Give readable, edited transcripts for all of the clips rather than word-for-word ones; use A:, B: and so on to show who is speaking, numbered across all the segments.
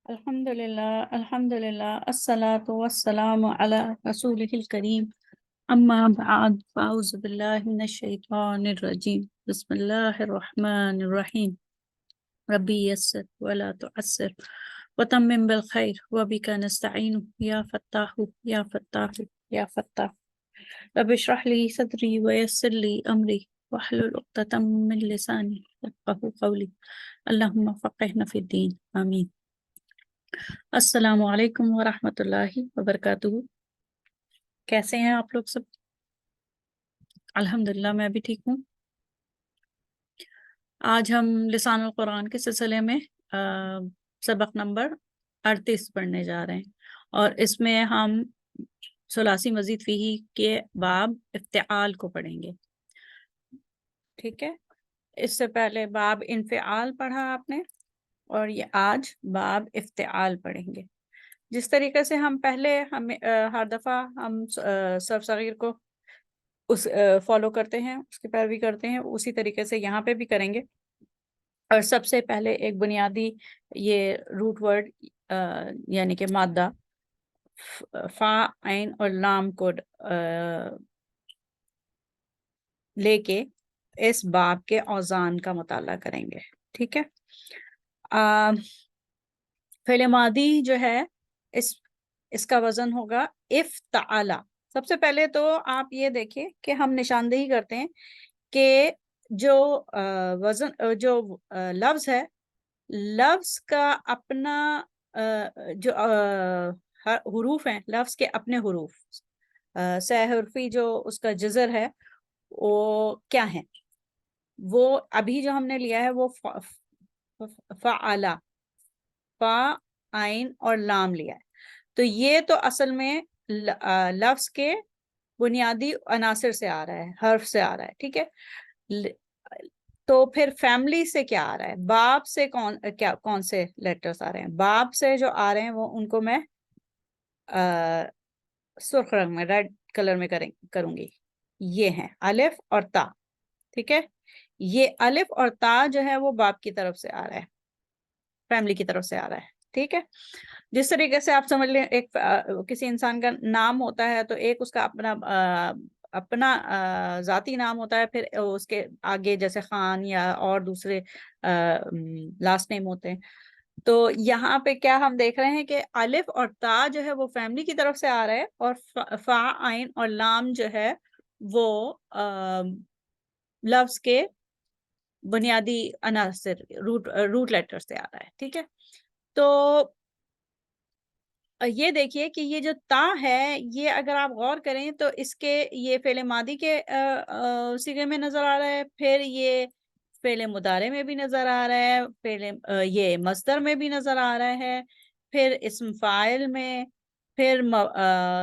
A: अल्हम्दुलिल्लाह अस्सलातु वस्सलामु अला रसूलिहिल करीम अम्मा बाद फ़अऊज़ु बिल्लाहि मिनश शैतानिर रजीम बिस्मिल्लाहिर रहमानिर रहीम रब्बी यस्सिर वला तुअस्सिर वतम्मिम बिल खैर व बिका नस्तईनु या फत्ताहु या फत्ताह रब्बि इश्रह ली सदरी व यस्सिर ली अमरी वहलुल उक़दतम मिन लिसानी यफ़क़हू क़ौली अल्लाहुम्मा फ़क़िहना फ़िद्दीन आमीन। अस्सलामु अलैकुम वरहमतुल्लाहि वबरकातुहू। कैसे हैं आप लोग सब? अल्हम्दुलिल्लाह मैं भी ठीक हूँ। आज हम लिसानुल कुरान के सिलसिले में सबक नंबर 38 पढ़ने जा रहे हैं और इसमें हम सुलासी मजीद फीही के बाब इफ्तिआल को पढ़ेंगे। ठीक है, इससे पहले बाब इन्फिआल पढ़ा आपने और ये आज बाब इफ्तिआल पढ़ेंगे। जिस तरीके से हम पहले हर दफ़ा हम सर्फ सगीर को उस फॉलो करते हैं, उसकी पैरवी करते हैं, उसी तरीके से यहाँ पे भी करेंगे। और सबसे पहले एक बुनियादी ये रूट वर्ड यानी कि मादा फा आइन और लाम को लेके इस बाब के औज़ान का मुताला करेंगे। ठीक है, फ़िल मादी जो है इसका वजन होगा इफ्ताला। सबसे पहले तो आप ये देखिए कि हम निशानदेही करते हैं कि जो वजन जो लफ्ज है, लफ्ज का अपना जो हुरूफ हैं, लफ्ज के अपने हुरूफ सहरुफी जो उसका जज़र है वो क्या है, वो अभी जो हमने लिया है वो फ़अला फा आइन और लाम लिया है। तो ये तो असल में लफ्ज के बुनियादी अनासिर से आ रहा है, हर्फ से आ रहा है। ठीक है, तो फिर फैमिली से क्या आ रहा है, बाब से कौन से लेटर्स आ रहे हैं? बाब से जो आ रहे हैं वो उनको मैं सुर्ख रंग में, रेड कलर में करूंगी। ये हैं अलिफ और ता। ठीक है, ये अलिफ और ता जो है वो बाब की तरफ से आ रहा है, फैमिली की तरफ से आ रहा है। ठीक है, जिस तरीके से आप समझ लें एक किसी इंसान का नाम होता है तो एक उसका अपना जाती नाम होता है, फिर उसके आगे जैसे खान या और दूसरे लास्ट नेम होते हैं। तो यहाँ पे क्या हम देख रहे हैं कि अलिफ और ता जो है वो फैमिली की तरफ से आ रहा है और फा आइन और लाम जो है वो लफ्ज के बुनियादी अनासिर रूट लेटर से आ रहा है। ठीक है, तो ये देखिए कि ये जो ता है, ये अगर आप गौर करें तो इसके ये फ़ेल मादी के सिगे में नज़र आ रहा है, फिर ये फ़ेल मुदारे में भी नज़र आ रहा है, ये मस्दर में भी नज़र आ रहा है, फिर इस्म फ़ाइल में, फिर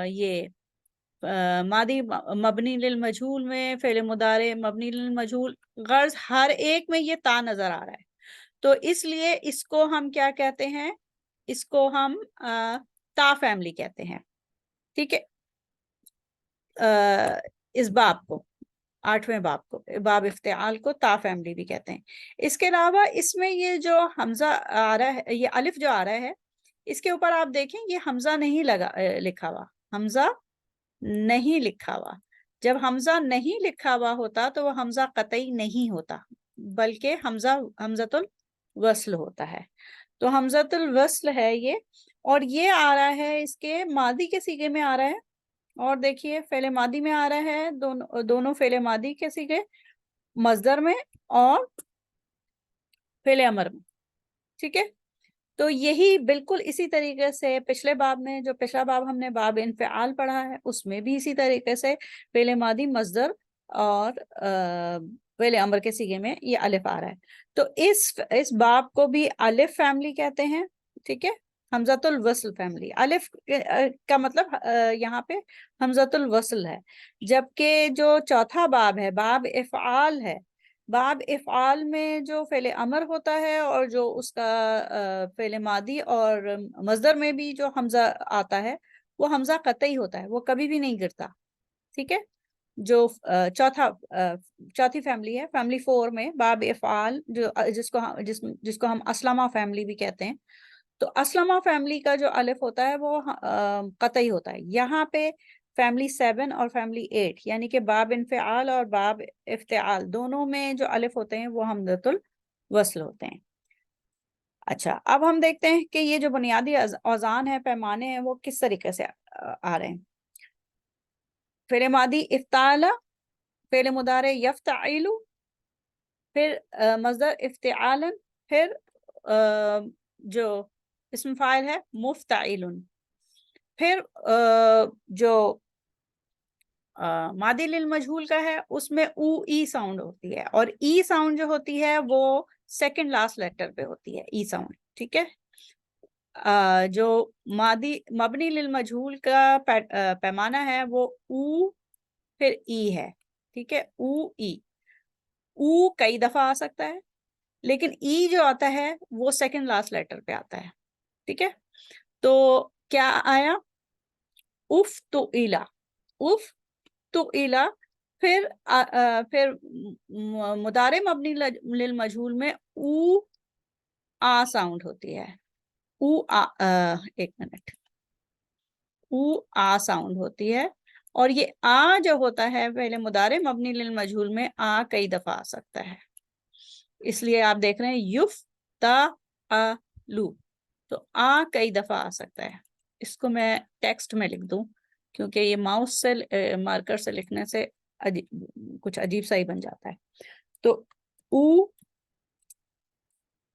A: ये मादी मबनी लिल मजहूल में, फ़ेल मुदारे मबनी लिल मजहूल, गर्ज़ हर एक में ये ता नज़र आ रहा है। तो इसलिए इसको हम क्या कहते हैं, इसको हम ता फैमिली कहते हैं। ठीक है, इस बाब को, 8वें बाब को, बाब इफ्तिआल को ता फैमिली भी कहते हैं। इसके अलावा इसमें ये जो हमजा आ रहा है, ये अलिफ जो आ रहा है, इसके ऊपर आप देखें ये हमजा नहीं लिखा हुआ, हमजा नहीं लिखा हुआ। जब हमजा नहीं लिखा हुआ होता तो वो हमजा कतई नहीं होता, बल्कि हमजतुल वस्ल होता है। तो हमजतुल वस्ल है ये, और ये आ रहा है इसके मादी के सीगे में आ रहा है। और देखिए फ़ेल मादी में आ रहा है, दोनों फ़ेल मादी के सीगे, मस्दर में और फ़ेल अमर में। ठीक है, तो यही बिल्कुल इसी तरीके से पिछले बाब में, जो पिछला बाब हमने बाब इन्फ़िआल पढ़ा है, उसमें भी इसी तरीके से फ़ेल मादी, मस्दर और फ़ेल अमर के सीगे में ये अलिफ आ रहा है। तो इस बाब को भी अलिफ फैमिली कहते हैं। ठीक है, हमजतुल वस्ल फैमिली। अलिफ का मतलब यहाँ पे हमजतुल वस्ल है, जबकि जो चौथा बाब है, बाब इफ़आल है, बाब इफ़आल में जो फ़ेल अमर होता है और जो उसका फ़ेल मादी और मस्दर में भी जो हमजा आता है वो हमजा कतई होता है, वो कभी भी नहीं गिरता। ठीक है, जो चौथी फैमिली है, फैमिली 4 में बाब इफ़आल, जो जिसको हम असलमा फैमिली भी कहते हैं, تو اسلمہ فیملی کا جو الف ہوتا ہے وہ قطعی ہوتا ہے. یہاں پہ فیملی 7 اور فیملی 8 یعنی کہ باب انفعال اور باب افتعال دونوں میں جو الف ہوتے ہیں وہ حمزۃ الوصل ہوتے ہیں. اچھا اب ہم دیکھتے ہیں کہ یہ جو بنیادی اوزان ہے، پیمانے ہیں، وہ کس طریقے سے آ رہے ہیں. فعل ماضی افتعال، فعل مضارع یفتعل، پھر مصدر افتعالا، پھر جو اسم فاعل ہے مفتعل، پھر جو ماضی للمجہول کا ہے اس میں او ای ساؤنڈ ہوتی ہے، اور ای ساؤنڈ جو ہوتی ہے وہ سیکنڈ لاسٹ لیٹر پہ ہوتی ہے، ای ساؤنڈ. ٹھیک ہے. جو مبنی للمجہول کا پیمانہ ہے وہ او پھر ای ہے. ٹھیک ہے. او ای، او کئی دفعہ آ سکتا ہے لیکن ای جو آتا ہے وہ سیکنڈ لاسٹ لیٹر پہ آتا ہے. ٹھیک ہے. تو کیا آیا؟ اف تو ایلا، اف تو ایلا. پھر مضارع مبنی للمجہول میں او آ ساؤنڈ ہوتی ہے. او آ ایک منٹ، او آ ساؤنڈ ہوتی ہے، اور یہ آ جو ہوتا ہے پہلے مضارع مبنی للمجہول میں آ کئی دفعہ آ سکتا ہے. اس لیے آپ دیکھ رہے ہیں یف تا آ لو، تو آ کئی دفعہ آ سکتا ہے. اس کو میں ٹیکسٹ میں لکھ دوں کیونکہ یہ ماؤس سے مارکر سے لکھنے سے کچھ عجیب سا ہی بن جاتا ہے. تو او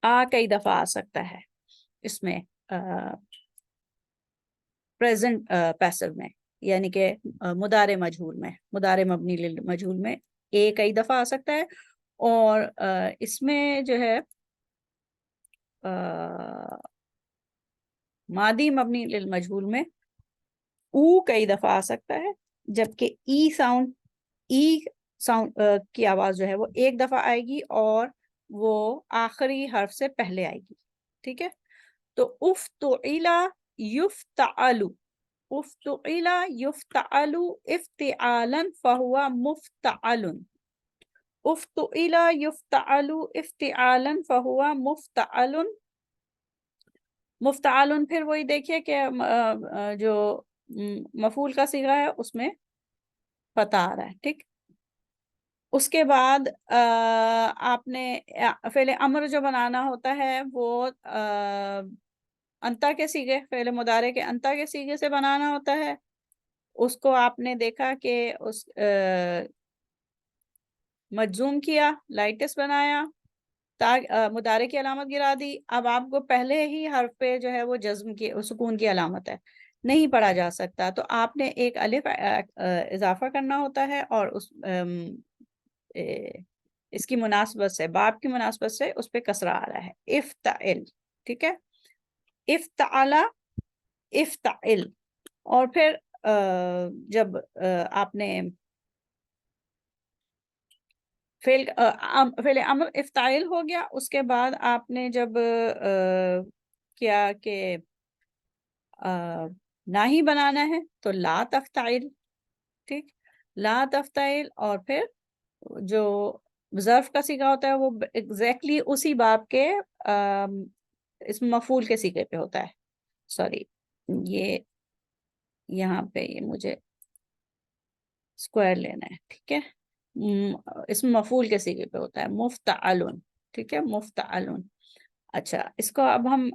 A: آ کئی دفعہ آ سکتا ہے اس میں پریزنٹ پیسو میں، یعنی کہ مضارع مجہول میں، مضارع مبنی للمجہول میں اے کئی دفعہ آ سکتا ہے. اور اس میں جو ہے ماضی مبنی للمجہول میں او کئی دفعہ آ سکتا ہے، جبکہ ای ساؤنڈ کی آواز جو ہے وہ ایک دفعہ آئے گی اور وہ آخری حرف سے پہلے آئے گی. ٹھیک ہے. تو افتعل یفتعل، افتعل یفتعل افتعالا فهو مفتعل، افتعل یفتعل افتعالا فهو مفتعل. مفتعل پھر وہی دیکھیے کہ جو مفعول کا صیغہ ہے اس میں فتح آ رہا ہے. ٹھیک. اس کے بعد آپ نے فعل امر جو بنانا ہوتا ہے وہ انتا کے صیغے، فعل مضارع کے انتا کے صیغے سے بنانا ہوتا ہے. اس کو آپ نے دیکھا کہ اس مجزوم کیا، لائٹس بنایا، مضارع کی علامت گرا دی. اب آپ کو پہلے ہی حرف پہ جو ہے وہ جزم کی سکون کی علامت ہے، نہیں پڑھا جا سکتا، تو آپ نے ایک الف اضافہ کرنا ہوتا ہے اور اس کی مناسبت سے، باب کی مناسبت سے اس پہ کسرہ آ رہا ہے، افتعل. ٹھیک ہے. افتعل افتعل. اور پھر جب آپ نے فعل امر افتعل ہو گیا، اس کے بعد آپ نے جب کیا کہ نہ ہی بنانا ہے تو لا تفتعل. ٹھیک. لا تفتعل. اور پھر جو ظرف کا صیغہ ہوتا ہے وہ ایگزیکٹلی اسی باب کے اس مفعول کے صیغے پہ ہوتا ہے. سوری، یہ یہاں پہ یہ مجھے اسکوائر لینا ہے. ٹھیک ہے. اس میں مفعول کے صیغے پہ ہوتا ہے مفتعل. ٹھیک ہے. مفتعل. اچھا اس کو اب ہم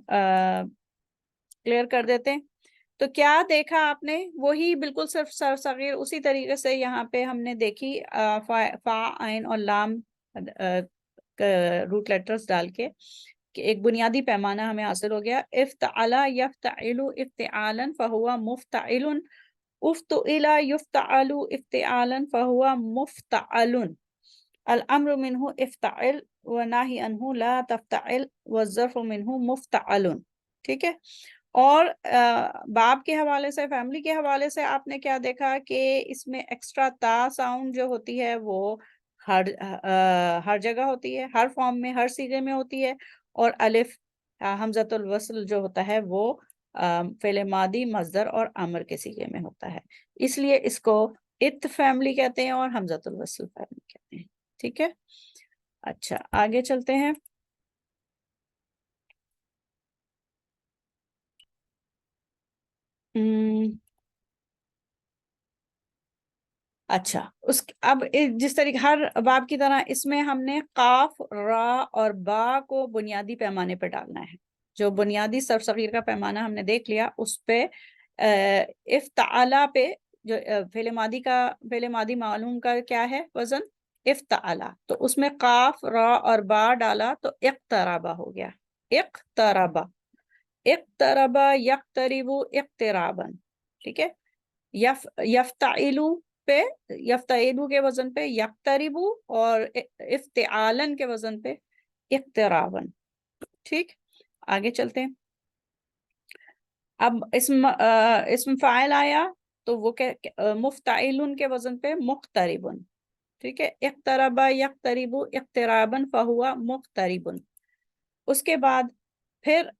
A: کلیئر کر دیتے ہیں. تو کیا دیکھا آپ نے؟ وہی بالکل صرف صغیر اسی طریقے سے یہاں پہ ہم نے دیکھی فا عین اور لام روٹ لیٹرز ڈال کے کہ ایک بنیادی پیمانہ ہمیں حاصل ہو گیا. افتعل یفتعل افتعالا فهو مفتعل، افتعل یفتعل افتعالا فهو مفتعل. الامر منه افتعل وناہی عنہ لا تفتعل والظرف منه مفتعل. ٹھیک ہے. اور باب کے حوالے سے، فیملی کے حوالے سے آپ نے کیا دیکھا کہ اس میں ایکسٹرا تا ساؤنڈ جو ہوتی ہے وہ ہر جگہ ہوتی ہے، ہر فارم میں، ہر صیغے میں ہوتی ہے. اور الف حمزۃ الوصل جو ہوتا ہے وہ فعل ماضی، مصدر اور امر کے صیغے میں ہوتا ہے. اس لیے اس کو ات فیملی کہتے ہیں اور حمزۃ الوصل فیملی کہتے ہیں. ٹھیک ہے. اچھا آگے چلتے ہیں. अच्छा, उस अब जिस तरीके हर बाब की तरह इसमें हमने काफ, रा और बा को बुनियादी पैमाने पर डालना है। जो बुनियादी सर्फ सगीर का पैमाना हमने देख लिया, उस पे इफ्ताला पे जो फेले मादी मालूम का क्या है वजन, इफ्ताला, तो उसमें काफ, रा और बा डाला तो इक्तराबा हो गया। इक्तराबा, इक्तराबा यक्तरिबु इक्तराबन। ठीक है। यफ्ताइलू पे, यफ्ताइलू के वजन पे यक्तरिबु, और इफ्तिआलन के वजन पे इक्तराबन। ठीक, आगे चलते हैं। अब इसम फाइल आया तो वो मुफ्ताइलुन के वजन पे मुख्तरिबुन। ठीक है, इक्तरबा यक्तरिबु इक्तराबन फहुआ मुख्तरिबुन। उसके बाद फिर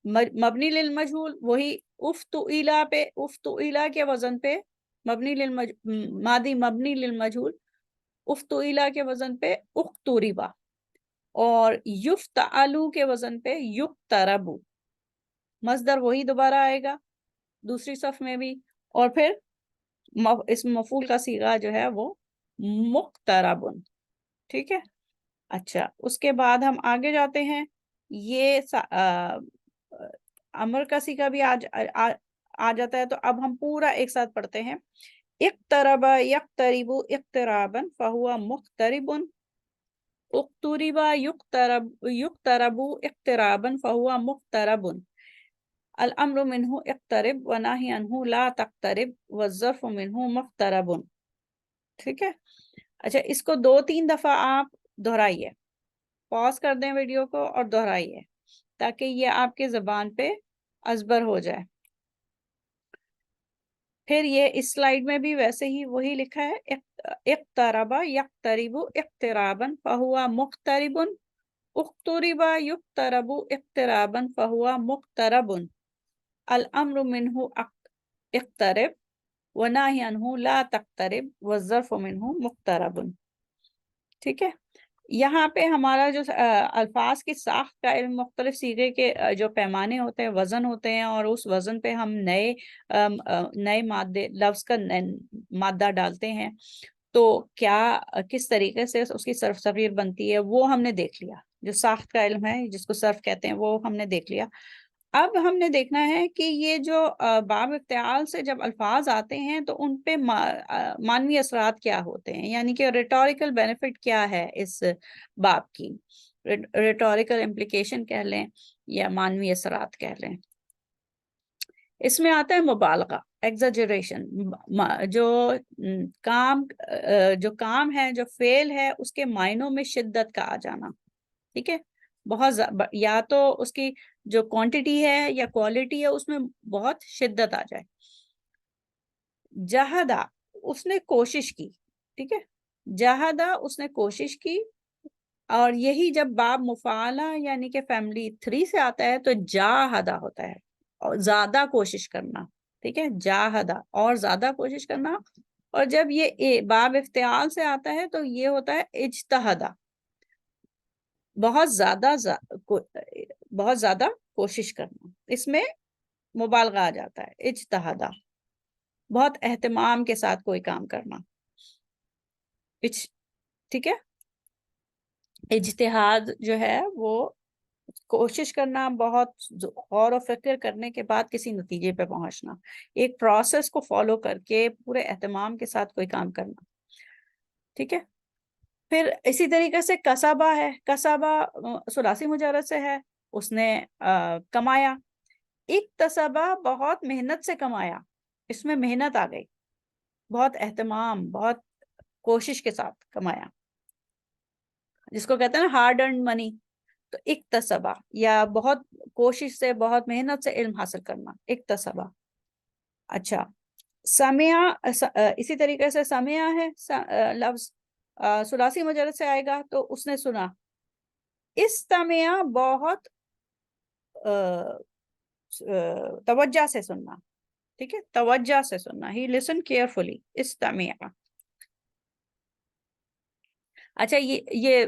A: मबनी लिल मजहूल, वही उफ्तुइला पे, उफ्तुइला के वजन पे मबनी लिल मादी मबनी लिल मजहूल, उफ्तुइला के वजन पे उख्तुरिबा, और युफ्तअलु के वजन पे युक्तरबु। मस्दर वही दोबारा आएगा दूसरी सफ में भी, और फिर इस मफूल का सीगा जो है वो मुक्तरबुन। ठीक है। अच्छा, उसके बाद हम आगे जाते हैं। ये अमर का सीगा भी आ जाता है, तो अब हम पूरा एक साथ पढ़ते हैं। इक्तरबा यक्तरिबु इक्तराबन फहुआ मुख्तरिबुन, उक्तुरिबा युक्तरबु इक्तराबन फहुआ मुख्तरबुन, अल अम्रु मिन्हु इक्तरिब व नाही अन्हु ला तक्तरिब व ज़र्फ़ु मिन्हु मुख्तरबुन। ठीक है। अच्छा, इसको 2-3 दफा आप दोहराइए, पॉज कर दें वीडियो को और दोहराइए, ताकि ये आपके ज़बान पे अजबर हो जाए। फिर ये इस स्लाइड में भी वैसे ही वही लिखा है, इक्तरबा यक्तरिबु इक्तराबन फहुआ मुख्तरिबुन, उक्तुरिबा युक्तरबु इक्तराबन फहुआ मुख्तरबुन, अल अम्रु मिन्हु इक्तरिब व नाही अन्हु ला तक्तरिब व ज़र्फ़ु मिन्हु मुख्तरबुन। ठीक है। यहाँ पे हमारा जो अल्फाज की साख्त का इल्म, मुख्तलिफ सीगे के जो पैमाने होते हैं, वज़न होते हैं, और उस वज़न पे हम नए मादे लफ्ज़ का मादा डालते हैं, तो क्या किस तरीके से उसकी सर्फ सगीर बनती है वो हमने देख लिया। जो साख्त का इल्म है, जिसको सर्फ कहते हैं, वो हमने देख लिया। अब हमने देखना है कि ये जो बाब इफ्तिआल से जब अल्फाज आते हैं तो उन पे मानवी असरात क्या होते हैं, यानी कि रिटोरिकल बेनिफिट क्या है इस बाब की, रिटोरिकल इम्प्लीकेशन कह लें या मानवी असरात कह लें। इसमें आता है मुबालगा, एग्जैजरेशन, जो काम है, जो फेल है, उसके मायनों में शिद्दत का आ जाना। ठीक है। या तो उसकी जो क्वांटिटी है या क्वालिटी है उसमें बहुत शिद्दत आ जाए। जहदा, उसने कोशिश की। ठीक है, जहदा, उसने कोशिश की। और यही जब बाब मुफाला यानी कि फैमिली 3 से आता है तो जाहदा होता है, और ज्यादा कोशिश करना। ठीक है, जाहदा, और ज्यादा कोशिश करना। और जब ये बाब इफ्तिआल से आता है तो ये होता है इज्तहदा, बहुत ज्यादा बहुत ज्यादा कोशिश करना। इसमें मुबालगा आ जाता है, इज्तहदा, बहुत एहतमाम के साथ कोई काम करना। ठीक है। इज्तिहाद जो है वो कोशिश करना, बहुत गौर और फिक्र करने के बाद किसी नतीजे पे पहुंचना, एक प्रोसेस को फॉलो करके पूरे एहतमाम के साथ कोई काम करना। ठीक है। फिर इसी तरीके से कसाबा है, कसाबा सुलासी मुजर्रद से है, उसने कमाया। इक्तसबा, बहुत मेहनत से कमाया, इसमें मेहनत आ गई, बहुत एहतमाम, बहुत कोशिश के साथ कमाया, जिसको कहते हैं ना हार्ड अर्न मनी। तो इक्तसबा, या बहुत कोशिश से, बहुत मेहनत से इल्म हासिल करना, इक्तसबा। अच्छा, समिया, इसी तरीके से समिया है, लफ्ज सुलासी मुजर्रद से आएगा, तो उसने सुना। इस्तमिया, बहुत तवज्जा से सुनना। ठीक है, तवज्जा से सुनना, ही लिसन केयरफुली, इस्तमिया। अच्छा ये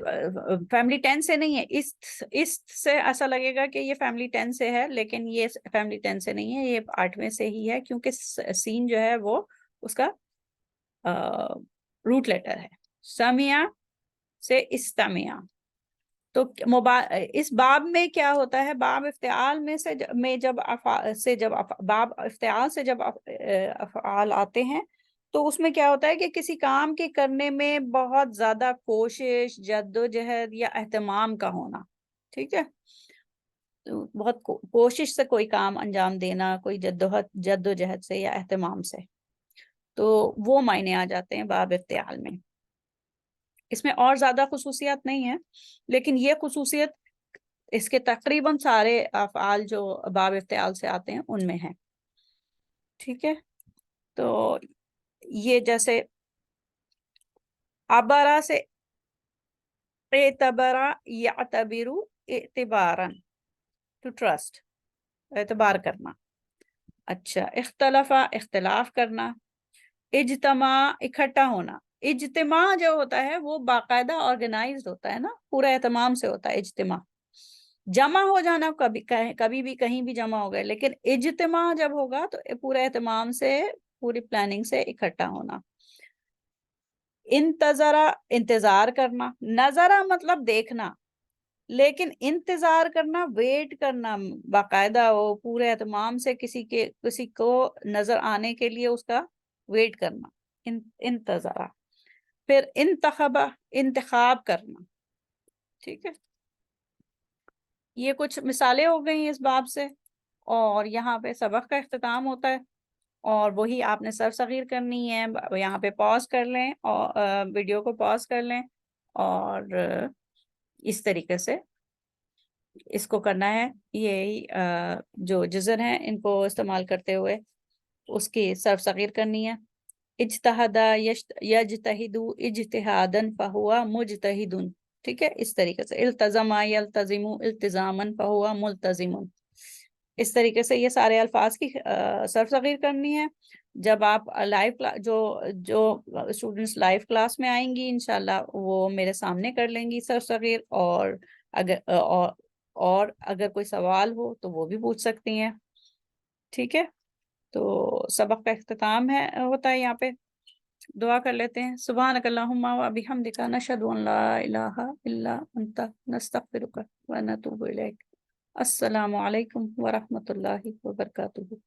A: फैमिली टेंस से नहीं है, इस से ऐसा लगेगा कि ये फैमिली टेंस से है, लेकिन ये फैमिली टेंस से नहीं है, ये 8वें से ही है, क्योंकि सीन जो है वो उसका रूट लेटर है। समिया से इस्तमिया। तो इस बाब में क्या होता है, बाब इफ्तिआल में से में जब बाब इफ्तिआल से जब अफ़आल आते हैं, तो उसमें क्या होता है कि किसी काम के करने में बहुत ज्यादा कोशिश, जद्दोजहद या एहतमाम का होना। ठीक है, तो बहुत कोशिश से कोई काम अंजाम देना, कोई जद्दोजहद से या एहतमाम से, तो वो मायने आ जाते हैं बाब इफ्तिआल में। इसमें और ज्यादा खुसूसियत नहीं है, लेकिन ये खुसूसियत इसके तकरीबन सारे अफ़आल जो बाब इफ्तिआल से आते हैं उनमें है। ठीक है, तो ये जैसे अबरा से एतबरा यातबिरु एतबारन, टू ट्रस्ट, एतबार करना। अच्छा, इख्तलफा इख्तिलाफ करना। इज्तमा इकट्ठा होना। इज्तिमा जो होता है वो बाकायदा ऑर्गेनाइज्ड होता है ना, पूरा एहतमाम से होता है इज्तिमा। जमा हो जाना कभी भी कहीं भी जमा हो गए, लेकिन इज्तिमा जब होगा तो पूरे एहतमाम से, पूरी प्लानिंग से इकट्ठा होना। इंतजरा इंतजार करना। नजरा मतलब देखना, लेकिन इंतजार करना, वेट करना, बाकायदा वो पूरे एहतमाम से किसी को नजर आने के लिए उसका वेट करना। इंतजरा। फिर इंतखाब करना। ठीक है, ये कुछ मिसालें हो गई इस बाब से, और यहाँ पे सबक का इख्तिताम होता है। और वही आपने सर सगीर करनी है, यहाँ पे पॉज कर लें और वीडियो को पॉज कर लें, और इस तरीके से इसको करना है। यही जो जज़र हैं इनको इस्तेमाल करते हुए उसकी सर सगीर करनी है। इज्तहदा यज्तहिदु इज्तिहादन फहुआ मुज्तहिदुन। ठीक है, इस तरीके से। इल्तज़मा यल्तज़िमु इल्तिज़ामन फहुआ मुल्तज़िमुन। इस तरीके से ये सारे अल्फाज की सर सगीर करनी है। जब आप लाइव जो जो स्टूडेंट्स लाइव क्लास में आएंगी इंशाल्लाह वो मेरे सामने कर लेंगी सर सगीर, और अगर कोई सवाल हो तो वो भी पूछ सकती हैं। ठीक है, तो सबक का इख्तिताम होता है यहाँ पे। दुआ कर लेते हैं। सुब्हानक अल्लाहुम्मा व बिहम्दिका नशहदु अन ला इलाहा इल्ला अंता नस्तगफिरुका व नतूबु इलैक। अस्सलामु अलैकुम व रहमतुल्लाहि व बरकातुहू।